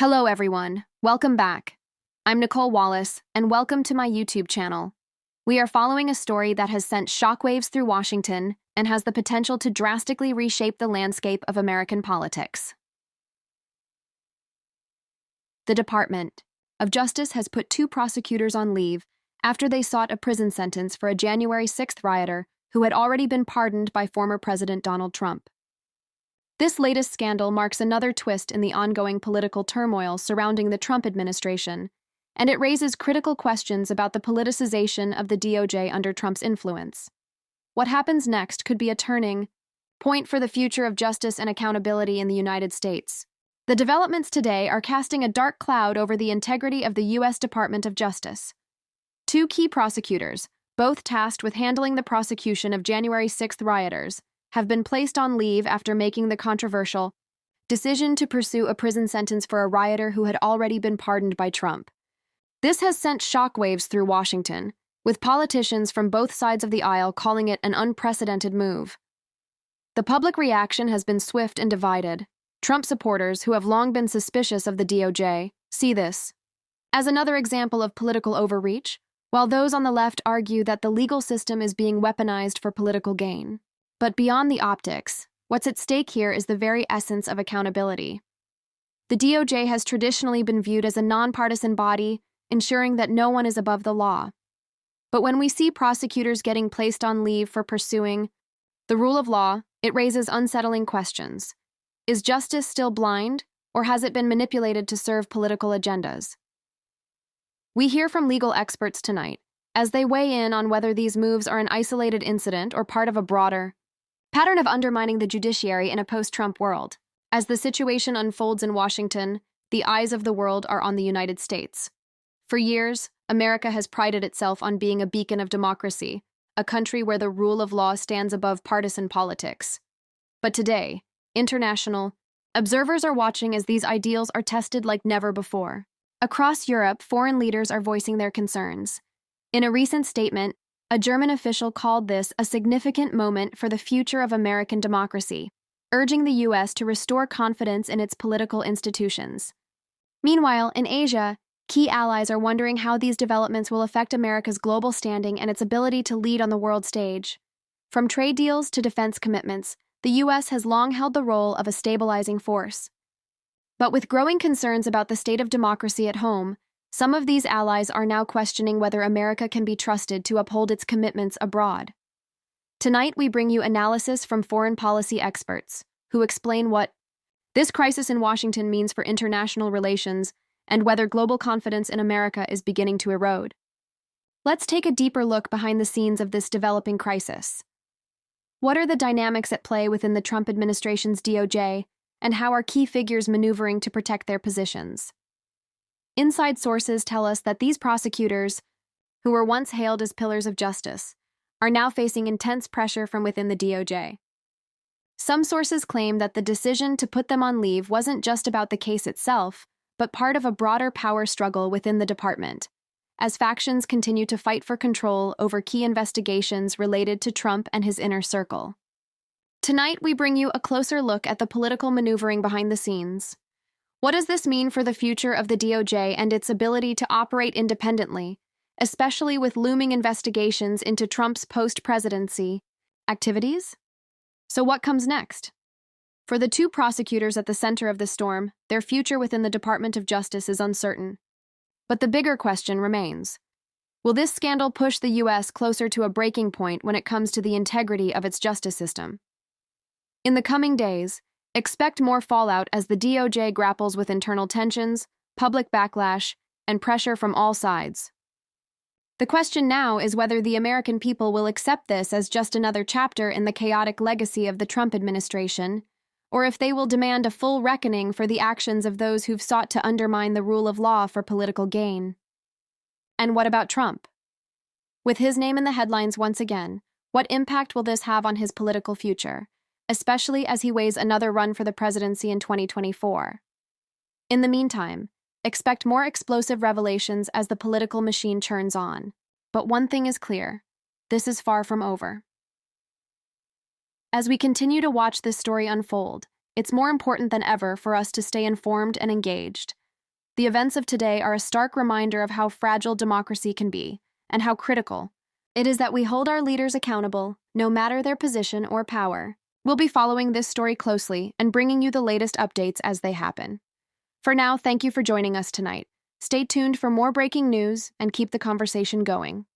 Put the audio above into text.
Hello everyone, welcome back. I'm Nicolle Wallace, and welcome to my YouTube channel. We are following a story that has sent shockwaves through Washington and has the potential to drastically reshape the landscape of American politics. The Department of Justice has put two prosecutors on leave after they sought a prison sentence for a January 6th rioter who had already been pardoned by former President Donald Trump. This latest scandal marks another twist in the ongoing political turmoil surrounding the Trump administration, and it raises critical questions about the politicization of the DOJ under Trump's influence. What happens next could be a turning point for the future of justice and accountability in the United States. The developments today are casting a dark cloud over the integrity of the U.S. Department of Justice. Two key prosecutors, both tasked with handling the prosecution of January 6th rioters, have been placed on leave after making the controversial decision to pursue a prison sentence for a rioter who had already been pardoned by Trump. This has sent shockwaves through Washington, with politicians from both sides of the aisle calling it an unprecedented move. The public reaction has been swift and divided. Trump supporters, who have long been suspicious of the DOJ, see this as another example of political overreach, while those on the left argue that the legal system is being weaponized for political gain. But beyond the optics, what's at stake here is the very essence of accountability. The DOJ has traditionally been viewed as a nonpartisan body, ensuring that no one is above the law. But when we see prosecutors getting placed on leave for pursuing the rule of law, it raises unsettling questions. Is justice still blind, or has it been manipulated to serve political agendas? We hear from legal experts tonight, as they weigh in on whether these moves are an isolated incident or part of a broader pattern of undermining the judiciary in a post-Trump world. As the situation unfolds in Washington, the eyes of the world are on the United States. For years, America has prided itself on being a beacon of democracy, a country where the rule of law stands above partisan politics. But today, international observers are watching as these ideals are tested like never before. Across Europe, foreign leaders are voicing their concerns. In a recent statement, a German official called this a significant moment for the future of American democracy, urging the U.S. to restore confidence in its political institutions. Meanwhile, in Asia, key allies are wondering how these developments will affect America's global standing and its ability to lead on the world stage. From trade deals to defense commitments, the U.S. has long held the role of a stabilizing force. But with growing concerns about the state of democracy at home, some of these allies are now questioning whether America can be trusted to uphold its commitments abroad. Tonight, we bring you analysis from foreign policy experts, who explain what this crisis in Washington means for international relations and whether global confidence in America is beginning to erode. Let's take a deeper look behind the scenes of this developing crisis. What are the dynamics at play within the Trump administration's DOJ, and how are key figures maneuvering to protect their positions? Inside sources tell us that these prosecutors, who were once hailed as pillars of justice, are now facing intense pressure from within the DOJ. Some sources claim that the decision to put them on leave wasn't just about the case itself, but part of a broader power struggle within the department, as factions continue to fight for control over key investigations related to Trump and his inner circle. Tonight, we bring you a closer look at the political maneuvering behind the scenes. What does this mean for the future of the DOJ and its ability to operate independently, especially with looming investigations into Trump's post-presidency activities? So what comes next? For the two prosecutors at the center of the storm, their future within the Department of Justice is uncertain. But the bigger question remains. Will this scandal push the U.S. closer to a breaking point when it comes to the integrity of its justice system? In the coming days, expect more fallout as the DOJ grapples with internal tensions, public backlash, and pressure from all sides. The question now is whether the American people will accept this as just another chapter in the chaotic legacy of the Trump administration, or if they will demand a full reckoning for the actions of those who've sought to undermine the rule of law for political gain. And what about Trump? With his name in the headlines once again, what impact will this have on his political future, especially as he weighs another run for the presidency in 2024. In the meantime, expect more explosive revelations as the political machine churns on. But one thing is clear: this is far from over. As we continue to watch this story unfold, it's more important than ever for us to stay informed and engaged. The events of today are a stark reminder of how fragile democracy can be and how critical it is that we hold our leaders accountable, no matter their position or power. We'll be following this story closely and bringing you the latest updates as they happen. For now, thank you for joining us tonight. Stay tuned for more breaking news and keep the conversation going.